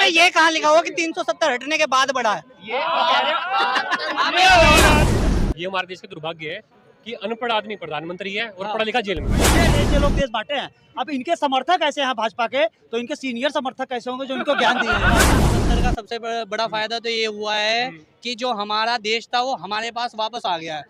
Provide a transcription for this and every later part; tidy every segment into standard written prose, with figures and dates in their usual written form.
ये कहाँ लिखा हुआ कि 370 हटने के बाद बढ़ा है? ये हमारे देश का दुर्भाग्य है कि अनपढ़ आदमी प्रधानमंत्री है और पढ़ा लिखा जेल में। ऐसे लोग देश बांटे हैं। अब इनके समर्थक ऐसे हैं भाजपा के, तो इनके सीनियर समर्थक कैसे होंगे जो इनको ज्ञान दिए हैं? सरकार का सबसे बड़ा फायदा तो ये हुआ है कि जो हमारा देश था वो हमारे पास वापस आ गया है।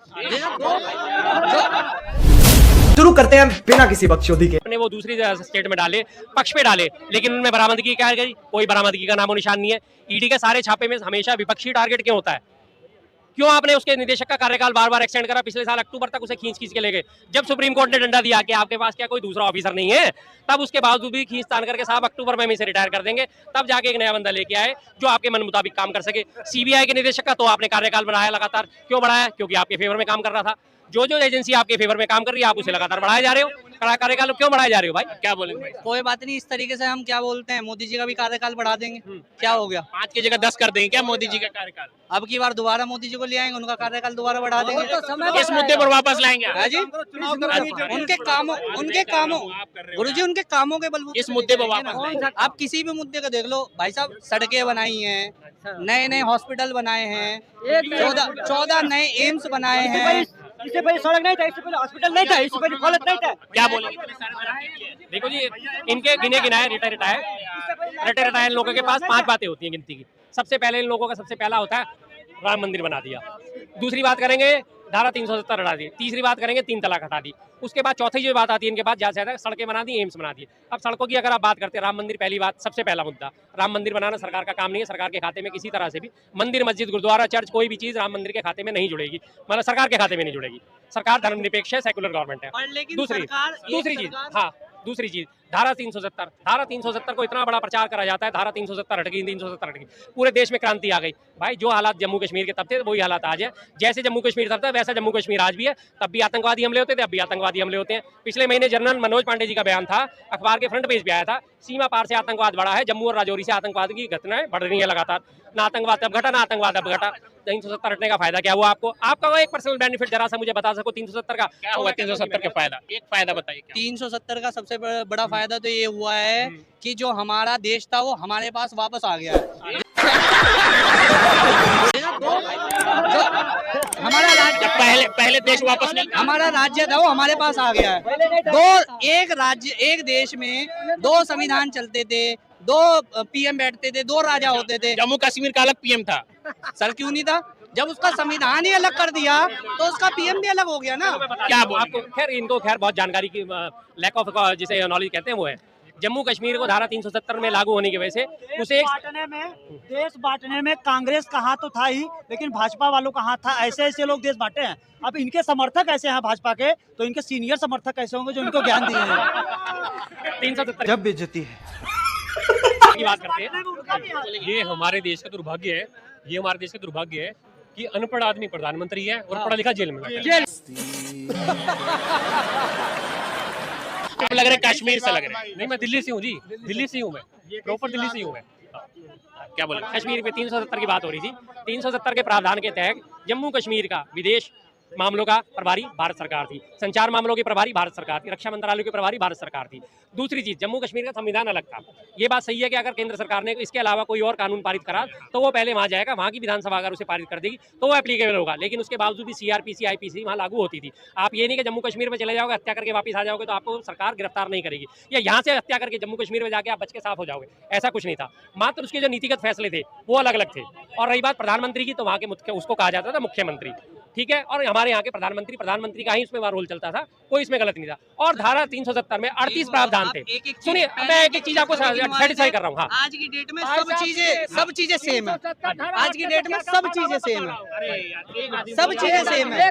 शुरू करते हैं बिना किसी बकचोदी के। अपने वो दूसरी स्टेट में डाले, पक्ष पे डाले, लेकिन उनमें बरामदगी क्या गई? कोई बरामदगी का नामो निशान नहीं है। ईडी के सारे छापे में हमेशा विपक्षी टारगेट क्यों होता है? क्यों आपने उसके निदेशक का कार्यकाल बार बार एक्सटेंड करा? पिछले साल अक्टूबर तक उसे खींच के ले गए। जब सुप्रीम कोर्ट ने डंडा दिया कि आपके पास क्या कोई दूसरा ऑफिसर नहीं है, तब उसके बावजूद भी खींच तान करके साहब अक्टूबर में इसे रिटायर कर देंगे, तब जाके एक नया बंदा लेके आए जो आपके मन मुताबिक काम कर सके। सीबीआई के निदेशक का तो आपने कार्यकाल बढ़ाया लगातार। क्यों बढ़ाया? क्योंकि आपके फेवर में काम कर रहा था। जो एजेंसी आपके फेवर में काम कर रही है आप उसे लगातार बढ़ाए जा रहे हो। कार्यकाल क्यों बढ़ाए जा रहे हो भाई? क्या बोलेंगे भाई? कोई बात नहीं, इस तरीके से हम क्या बोलते हैं, मोदी जी का भी कार्यकाल बढ़ा देंगे। क्या हो गया? 5 की जगह 10 कर देंगे क्या मोदी जी का कार्यकाल? अब की बार दोबारा मोदी जी को ले आएंगे, उनका कार्यकाल दोबारा बढ़ा देंगे। इस मुद्दे पर वापस लाएंगे जी उनके कामों गुरुजी, उनके कामों के बलबूते इस मुद्दे पर वापस आप किसी भी मुद्दे का देख लो भाई साहब। सड़कें बनाई हैं, नए हॉस्पिटल बनाए हैं, 14 नए एम्स बनाए हैं। इससे पहले सड़क नहीं था, इससे पहले हॉस्पिटल नहीं था, इससे पहले कॉलेज नहीं था। क्या बोलेंगे? देखो जी, इनके गिने गिनाए रिटायर लोगों के पास 5 बातें होती हैं गिनती की। सबसे पहले इन लोगों का सबसे पहला होता है राम मंदिर बना दिया। दूसरी बात करेंगे धारा 370 हटा दी। तीसरी बात करेंगे 3 तलाक हटा दी। उसके बाद चौथी जो बात आती है इनके पास ज्यादा से ज्यादा सड़कें बना दी, एम्स बना दिए। अब सड़कों की अगर आप बात करते हैं, राम मंदिर पहली बात, सबसे पहला मुद्दा। राम मंदिर बनाना सरकार का काम नहीं है। सरकार के खाते में किसी तरह से भी मंदिर, मस्जिद, गुरुद्वारा, चर्च, कोई भी चीज राम मंदिर के खाते में नहीं जुड़ेगी, मतलब सरकार के खाते में नहीं जुड़ेगी। सरकार धर्मनिरपेक्ष है, सेकुलर गवर्नमेंट है। दूसरी चीज धारा 370 को इतना बड़ा प्रचार करा जाता है, धारा 370 हटगी, 370 हटगी, पूरे देश में क्रांति आ गई। भाई जो हालात जम्मू कश्मीर के तब थे वही हालात आज है। जैसे जम्मू कश्मीर तब था वैसा जम्मू कश्मीर आज भी है। तब भी आतंकवादी हमले होते थे, अब भी आतंकवादी हमले होते हैं। पिछले महीने जनरल मनोज पांडे जी का बयान था, अखबार के फ्रंट पेज पे आया था, सीमा पार से आतंकवाद बढ़ा है, जम्मू और राजौरी से आतंकवाद की घटनाएं बढ़ रही है लगातार। ना आतंकवाद तब घटा, ना आतंकवाद अब घटा। 370 हटने का फायदा क्या हुआ आपको? आपका वो एक पर्सनल बेनिफिट जरा सा मुझे बता सको 370 का क्या हुआ? 370 का फायदा, एक फायदा बताइए। 370 का सबसे बड़ा फायदा तो ये हुआ है कि जो हमारा देश था वो हमारे पास वापस आ गया है। हमारा राज्य पहले देश वापस नहीं, हमारा राज्य था वो हमारे पास आ गया है। एक राज्य, एक देश में 2 संविधान चलते थे, 2 पीएम बैठते थे, 2 राजा होते थे। जम्मू कश्मीर का अलग पीएम था सर, क्यों नहीं था? जब उसका संविधान ही अलग कर दिया तो उसका पीएम भी अलग हो गया ना। क्या आपको? खैर इनको बहुत जानकारी की लैक ऑफ जिसे नॉलेज कहते हैं वो है। जम्मू कश्मीर को धारा 370 में लागू होने की वजह से उसे देश बांटने में कांग्रेस का हाथ तो था ही, लेकिन भाजपा वालों का हाथ था। ऐसे लोग देश बांटे हैं। अब इनके समर्थक ऐसे हैं भाजपा के, तो इनके सीनियर समर्थक कैसे होंगे जो इनको ज्ञान दिए हैं? 370 जब बेइज्जती है की बात करते हैं। ये हमारे देश का दुर्भाग्य है, ये हमारे देश का दुर्भाग्य है कि अनपढ़ आदमी प्रधानमंत्री है और पढ़ा लिखा जेल में बैठा है। लग रहा है कश्मीर से लग रहा है। नहीं, मैं दिल्ली से हूँ जी, दिल्ली से हूँ मैं, प्रॉपर दिल्ली से हूँ मैं। क्या बोले? कश्मीर पे 370 की बात हो रही थी। 370 के प्रावधान के तहत जम्मू कश्मीर का विदेश मामलों का प्रभारी भारत सरकार थी, संचार मामलों की प्रभारी भारत सरकार थी, रक्षा मंत्रालय की प्रभारी भारत सरकार थी। दूसरी चीज, जम्मू कश्मीर का संविधान अलग था। ये बात सही है कि अगर केंद्र सरकार ने इसके अलावा कोई और कानून पारित करा तो वो पहले वहां जाएगा, वहां की विधानसभा अगर उसे पारित कर देगी तो वो एप्लीकेबल होगा, लेकिन उसके बावजूद भी सीआरपीसी, आईपीसी वहां लागू होती थी। आप ये नहीं कि जम्मू कश्मीर में चले जाओगे, हत्या करके वापस आ जाओगे तो आपको सरकार गिरफ्तार नहीं करेगी, या यहाँ से हत्या करके जम्मू कश्मीर में जाके आप बच के साफ हो जाओगे, ऐसा कुछ नहीं था। मात्र उसके जो नीतिगत फैसले थे वो अलग अलग थे। और रही बात प्रधानमंत्री की, तो वहाँ के उसको कहा जाता था मुख्यमंत्री, ठीक है। और हमारे यहाँ के प्रधानमंत्री का ही उसमें रोल चलता था, कोई इसमें गलत नहीं था। और धारा 370 में 38 प्रावधान थे। सुनिए, मैं एक चीज आपको सेटिस्फाई कर रहा हूँ। हाँ, आज की डेट में सब चीजें सेम है। आज की डेट में सब चीजें सेम है, सब चीजें सेम है।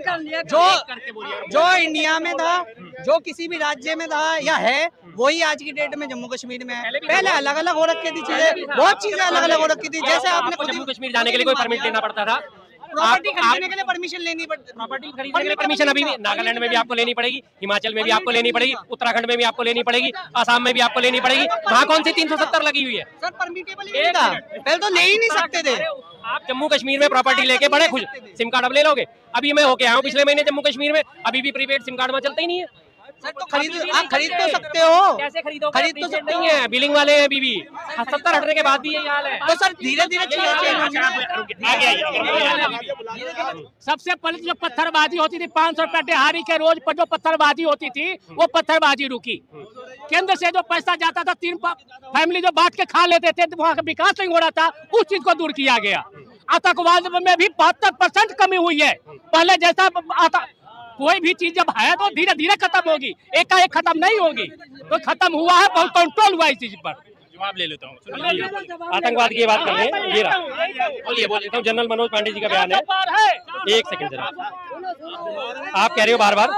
जो इंडिया में था, जो किसी भी राज्य में था या है, वही आज की डेट में जम्मू कश्मीर में है। पहले अलग अलग हो रखी थी चीजें, बहुत चीजें अलग अलग हो रखी थी। जैसे आपने जम्मू कश्मीर जाने के लिए कोई परमिट लेना पड़ता था, प्रॉपर्टी खरीदने के लिए परमिशन लेनी पड़ती, प्रॉपर्टी खरीदने के लिए परमिशन अभी भी नागालैंड में भी आपको लेनी पड़ेगी, हिमाचल में भी आपको लेनी पड़ेगी, उत्तराखंड में भी आपको लेनी पड़ेगी, आसाम में भी आपको लेनी पड़ेगी। वहाँ कौन सी 370 लगी हुई है? सर परमिटेबल ही नहीं था, पहले तो ले ही नहीं सकते थे। आप जम्मू कश्मीर में प्रॉपर्टी लेके बड़े खुश, सिम कार्ड अब ले लोगे। अभी मैं होके आया हूँ पिछले महीने जम्मू कश्मीर में, अभी भी प्रीपेड सिम कार्ड में चलता ही नहीं है। सर तो आप खरीद तो सकते हो, कैसे खरीदोगे? खरीद तो सकते नहीं है, बिलिंग वाले हैं अभी भी 70 हटने के बाद भी यही हाल है। तो सर धीरे धीरे चीजें चेंज होंगी ना। सबसे पहले जो पत्थरबाजी होती थी 500 रुपए दिहाड़ी के रोज पर जो पत्थरबाजी होती थी वो पत्थरबाजी रुकी। केंद्र से जो पैसा जाता था 3 फैमिली जो बांट के खा लेते थे वहाँ का विकास नहीं हो रहा था, उस चीज को दूर किया गया। आतंकवाद में भी 72% कमी हुई है। पहले जैसा कोई भी चीज जब है तो धीरे धीरे खत्म होगी, एकाएक खत्म नहीं होगी। तो खत्म हुआ है, बहुत कंट्रोल हुआ इस चीज पर। जवाब ले लेता हूँ। आतंकवाद की बात कर रहे हैं, ये रहा, बोल लेता हूँ। जनरल मनोज पांडे जी का बयान है। एक सेकंड जरा, आप कह रहे हो बार बार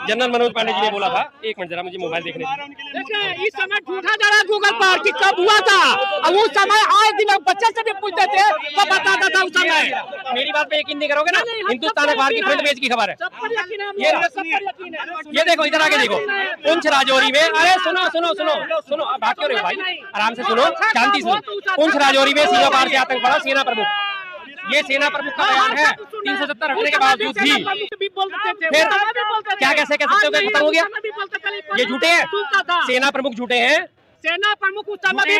जनरल मनोज पांडे जी ने बोला था। एक मिनट जरा, मुझे मोबाइल देखने दीजिए। इस समय ढूंढा जा रहा है गूगल पर कि कब हुआ था। अब उस समय आए दिन बच्चे से भी पूछते थे तो बताता था उस समय। मेरी बात पे यकीन नहीं करोगे ना, हिंदुस्तान अखबार की फ्रंट पेज की खबर है। ये देखो, इधर आके देखो, पुंछ राजौरी में। अरे सुनो सुनो सुनो सुनो, बात क्यों रहे हो भाई, आराम से सुनो, शांति से। पुंछ राजौरी में सीमा पार से आतंक बढ़ा, सेना प्रमुख, ये सेना प्रमुख का बयान है। 370 हटने के बावजूद भी फिर क्या कैसे कह सकते हो कि खत्म हो गया? ये झूठे हैं, सेना प्रमुख झूठे हैं। सेना प्रमुख उस समय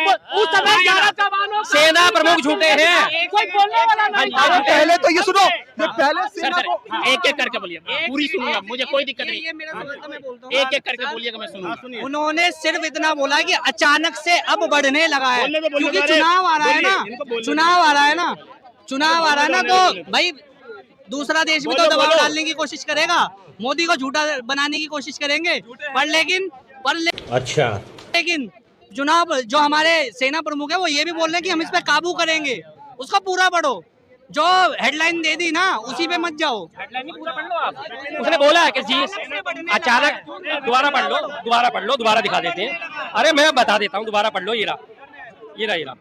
11 जवानों, सेना प्रमुख झूठे हैं। कोई बोलने वाला नहीं। पहले तो ये सुनो, पहले एक एक करके बोलिए, पूरी सुनूंगा, मुझे कोई दिक्कत नहीं। ये मेरा सवाल था, मैं बोलता हूँ। एक एक करके बोलिएगा, मैं सुनूंगा। उन्होंने सिर्फ इतना बोला कि अचानक से अब बढ़ने लगा है, क्योंकि चुनाव आ रहा है ना, चुनाव आ रहा है ना, चुनाव आ रहा है ना, तो भाई दूसरा देश भी तो दबाव डालने की कोशिश करेगा, मोदी को झूठा बनाने की कोशिश करेंगे। लेकिन चुनाव जो हमारे सेना प्रमुख है वो ये भी बोल रहे हैं कि हम इस पे काबू करेंगे। उसका पूरा पढ़ो, जो हेडलाइन दे दी ना उसी पे मत जाओ। हेडलाइन पूरा पढ़ लो आप। उसने बोला है कि जी अचानक, दोबारा पढ़ लो, दोबारा पढ़ लो, दोबारा दिखा देते हैं। अरे मैं बता देता हूँ, दोबारा पढ़ लो। ये रहा,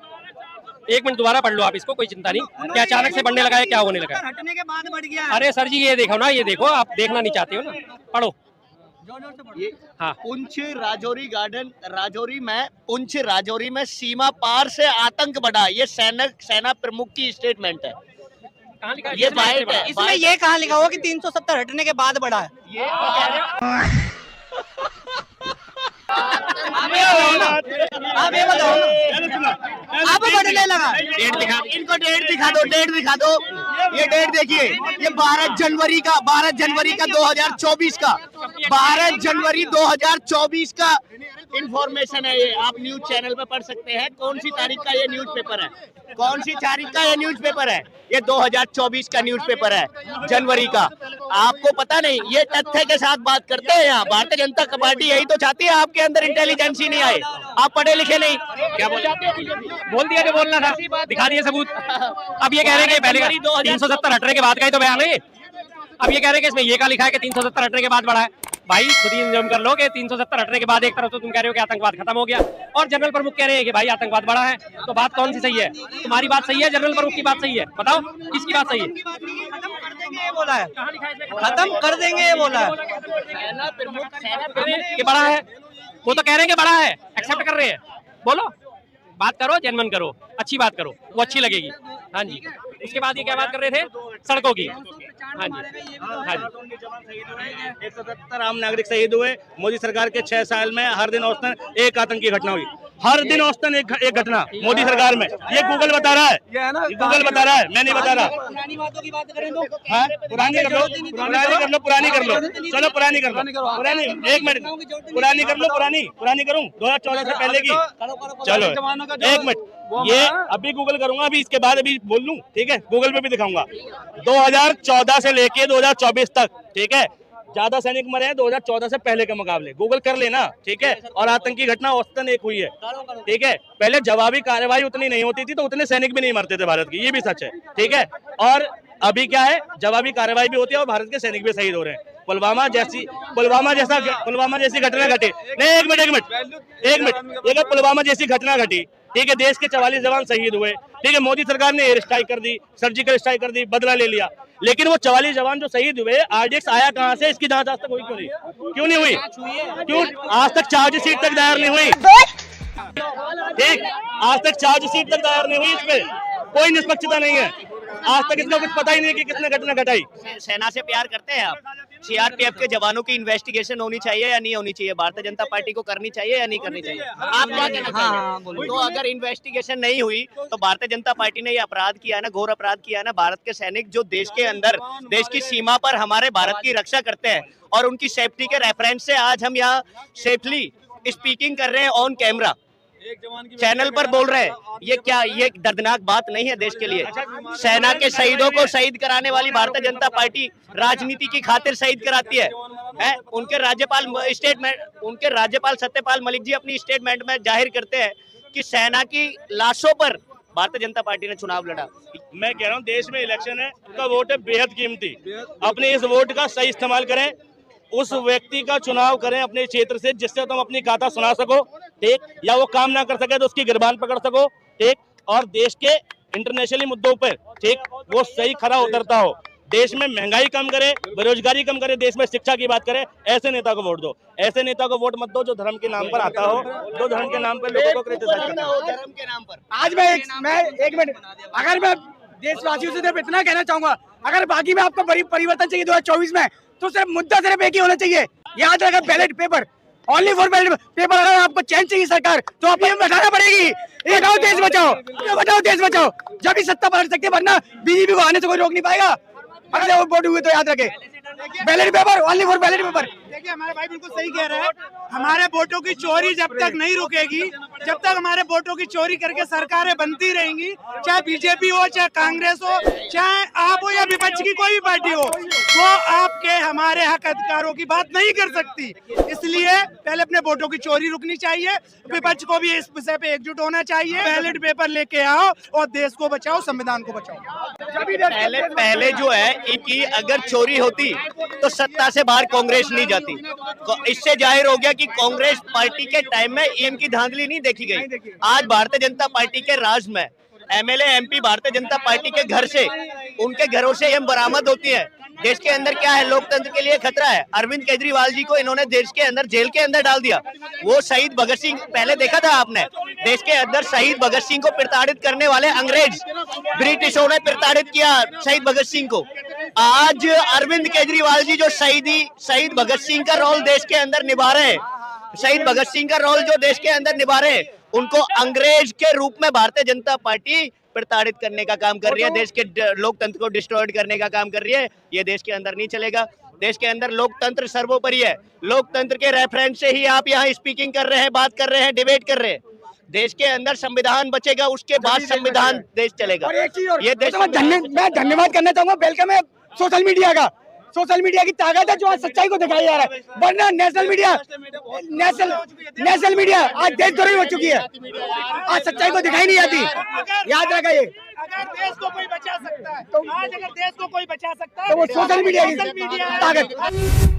एक मिनट दोबारा पढ़ लो आप इसको, कोई चिंता नहीं। क्या अचानक से बढ़ने लगा है, क्या होने लगा है? हटने के बाद बढ़ गया। अरे सर जी ये देखो ना, ये देखो, आप देखना नहीं चाहते हो ना, पढ़ो। ये हाँ, पुंछ राजौरी में सीमा पार से आतंक बढ़ा, ये सेना प्रमुख की स्टेटमेंट है। कहाँ लिखा है? ये बाइट है। इसमें ये कहाँ लिखा हुआ कि 370 हटने के बाद बढ़ा है? आप ये बताओ ना, अब बढ़ने लगा। डेट दिखा, इनको डेट दिखा दो, डेट दिखा दो। ये डेट देखिए, ये 12 जनवरी का 2024 का 12 जनवरी 2024 का इंफॉर्मेशन है। ये आप न्यूज चैनल पे पढ़ सकते हैं। कौन सी तारीख का ये न्यूज़पेपर है, कौन सी तारीख का ये न्यूज़पेपर है? ये 2024 का न्यूज़पेपर है, जनवरी का। आपको पता नहीं, ये तथ्य के साथ बात करते हैं यहाँ। भारतीय जनता पार्टी यही तो चाहती है, आपके अंदर इंटेलिजेंस ही नहीं आए, आप पढ़े लिखे नहीं। क्या बोल दिया जो बोलना था, दिखा दिए सबूत। अब ये कह रहे हैं कि पहले 370 हटने के बाद का ही तो बयान है। अब ये कह रहे हैं कि इसमें ये का लिखा है कि 370 हटने के बाद बढ़ा है। भाई खुद ही इंजम कर लो कि 370 हटने के बाद एक तरफ तो तुम कह रहे हो कि आतंकवाद खत्म हो गया, और जनरल प्रमुख कह रहे हैं कि भाई आतंकवाद बढ़ा है। तो बात कौन सी सही है? तुम्हारी बात सही है, जनरल प्रमुख की बात सही है? बताओ किसकी बात सही है? खत्म कर देंगे ये बोला है, खत्म कर देंगे ये बोला है। सेना प्रमुख कि बड़ा है, वो तो कह रहे हैं कि बड़ा है, एक्सेप्ट कर रहे हैं। बोलो, बात करो, जेन्युइन करो, अच्छी बात करो, वो अच्छी लगेगी। हाँ जी, उसके बाद ये क्या बात कर रहे थे? सड़कों की। हाँ जी, हाँ जी। 170 आम नागरिक शहीद हुए। मोदी सरकार के 6 साल में हर दिन औसतन एक आतंकी घटना हुई, हर दिन औसतन एक घटना मोदी सरकार में। ये गूगल बता रहा है, गूगल बता रहा है, मैं नहीं बता रहा। पुरानी बातों की बात करें तो हाँ, पुरानी कर लो, पुरानी कर लो, चलो पुरानी कर लो, पुरानी। एक मिनट, पुरानी कर लो, पुरानी करूँ 2014 से पहले की। चलो एक मिनट, ये अभी गूगल करूंगा, अभी इसके बाद अभी बोल लूं, ठीक है? गूगल पे भी दिखाऊंगा। 2014 से लेके 2024 तक, ठीक है, ज्यादा सैनिक मरे हैं 2014 से पहले के मुकाबले। गूगल कर लेना, ठीक है? और आतंकी घटना औसतन एक हुई है, ठीक है? पहले जवाबी कार्रवाई उतनी नहीं होती थी तो उतने सैनिक भी नहीं मरते थे भारत की, ये भी सच है, ठीक है? और अभी क्या है, जवाबी कार्रवाई भी होती है और भारत के सैनिक भी शहीद हो रहे हैं। पुलवामा जैसी घटना घटी नहीं, एक मिनट, ये पुलवामा जैसी घटना घटी, ठीक है? देश के 44 जवान शहीद हुए, ठीक है? मोदी सरकार ने एयर स्ट्राइक कर दी, सर्जिकल स्ट्राइक कर दी, बदला ले लिया। लेकिन वो 44 जवान जो शहीद हुए, आरडीएक्स आया कहाँ से? इसकी जांच आज तक हुई क्यों नहीं हुई? क्यों आज तक चार्जशीट तक दायर नहीं हुई? ठीक, आज तक चार्जशीट तक दायर नहीं हुई, इसमें कोई निष्पक्षता नहीं है। आज तक इसका कुछ पता ही नहीं कि किसने घटना घटाई। सेना से प्यार करते हैं आप? सीआरपीएफ के जवानों की इन्वेस्टिगेशन होनी चाहिए या नहीं होनी चाहिए? भारतीय जनता पार्टी को करनी चाहिए या नहीं करनी चाहिए? आप क्या कहना चाहेंगे? तो अगर इन्वेस्टिगेशन नहीं हुई तो भारतीय जनता पार्टी ने ये अपराध किया है ना, घोर अपराध किया है ना। भारत के सैनिक जो देश के अंदर, देश की सीमा पर हमारे भारत की रक्षा करते हैं और उनकी सेफ्टी के रेफरेंस से आज हम यहाँ सेफली स्पीकिंग कर रहे हैं ऑन कैमरा, चैनल पर बोल रहे हैं। ये क्या, ये दर्दनाक बात नहीं है देश के लिए? सेना के शहीदों को शहीद कराने वाली भारतीय जनता पार्टी राजनीति की खातिर शहीद कराती है। उनके राज्यपाल सत्यपाल मलिक जी अपनी स्टेटमेंट में जाहिर करते हैं कि सेना की लाशों पर भारतीय जनता पार्टी ने चुनाव लड़ा। मैं कह रहा हूँ देश में इलेक्शन है, का वोट है बेहद कीमती। अपने इस वोट का सही इस्तेमाल करें, उस व्यक्ति का चुनाव करें अपने क्षेत्र से जिससे तुम अपनी गाथा सुना सको, ठीक, या वो काम ना कर सके तो उसकी गिरबान पकड़ सको, ठीक, और देश के इंटरनेशनली मुद्दों पर, ठीक, वो सही खरा उतरता हो। देश में महंगाई कम करे, बेरोजगारी कम करे, देश में शिक्षा की बात करे, ऐसे नेता को वोट दो। ऐसे नेता को वोट मत दो जो धर्म के नाम पर आता हो, जो धर्म के नाम पर लोगों को क्रिटिसाइज करता हो। धर्म के नाम पर आज मैं एक मिनट, अगर मैं देशवासियों से सिर्फ इतना कहना चाहूंगा, अगर बाकी में आपको परिवर्तन चाहिए 2024 में, तो सिर्फ मुद्दा सिर्फ एक ही होना चाहिए। याद रखा, ballot paper, only for ballot paper. अगर आपको चेंज चाहिए सरकार तो आप ये बताना पड़ेगी, ये हटाओ देश बचाओ, बताओ देश बचाओ, जब भी सत्ता पलट सकते, वरना बीजेपी को आने से कोई रोक नहीं पाएगा। अगर वो वोट हुए तो याद रखे, ballot paper, only for ballot paper. देखिए हमारे भाई बिल्कुल सही कह रहे हैं, हमारे वोटों की चोरी जब तक नहीं रुकेगी, जब तक हमारे वोटों की चोरी करके सरकारें बनती रहेंगी, चाहे बीजेपी हो, चाहे कांग्रेस हो, चाहे आप हो या विपक्ष की कोई भी पार्टी हो, वो आपके हमारे हक अधिकारों की बात नहीं कर सकती। इसलिए पहले अपने वोटों की चोरी रुकनी चाहिए, विपक्ष को भी इस विषय पे एकजुट होना चाहिए। बैलेट पेपर लेके आओ और देश को बचाओ, संविधान को बचाओ। पहले जो है कि अगर चोरी होती तो सत्ता से बाहर कांग्रेस नहीं जाती। इससे जाहिर हो गया कि कांग्रेस पार्टी के टाइम में ईएम की धांधली नहीं देखी गई। आज भारतीय जनता पार्टी के राज में MLA MP Bharatiya Janata party के घर से, उनके घरों से ईएम बरामद होती है। देश के अंदर क्या है, लोकतंत्र के लिए खतरा है। अरविंद केजरीवाल जी को इन्होंने देश के अंदर जेल के अंदर डाल दिया। वो शहीद भगत सिंह, पहले देखा था आपने, देश के अंदर शहीद भगत सिंह को प्रताड़ित करने वाले अंग्रेज, ब्रिटिशों ने प्रताड़ित किया शहीद भगत सिंह को। आज अरविंद केजरीवाल जी जो शहीद भगत सिंह का रोल देश के अंदर निभा रहे हैं, शहीद भगत सिंह का रोल जो देश के अंदर निभा रहे हैं, उनको अंग्रेज के रूप में भारतीय जनता पार्टी प्रताड़ित करने का काम कर रही है, देश के लोकतंत्र को डिस्ट्रॉय करने का काम कर रही है। ये देश के अंदर नहीं चलेगा। देश के अंदर लोकतंत्र सर्वोपरि है। लोकतंत्र के रेफरेंस से ही आप यहाँ स्पीकिंग कर रहे हैं, बात कर रहे हैं, डिबेट कर रहे हैं। देश के अंदर संविधान बचेगा, उसके बाद संविधान देश चलेगा। ये देश मैं धन्यवाद करना चाहूंगा वेलकम है सोशल मीडिया का। सोशल मीडिया की ताकत है जो आज सच्चाई को दिखाया जा रहा है, वरना नेशनल मीडिया आज देशद्रोही हो चुकी है। आज सच्चाई को दिखाई नहीं जाती, याद रखा ये। अगर देश को कोई बचा सकता है, आज अगर देश को कोई बचा सकता है तो वो सोशल मीडिया की ताकत।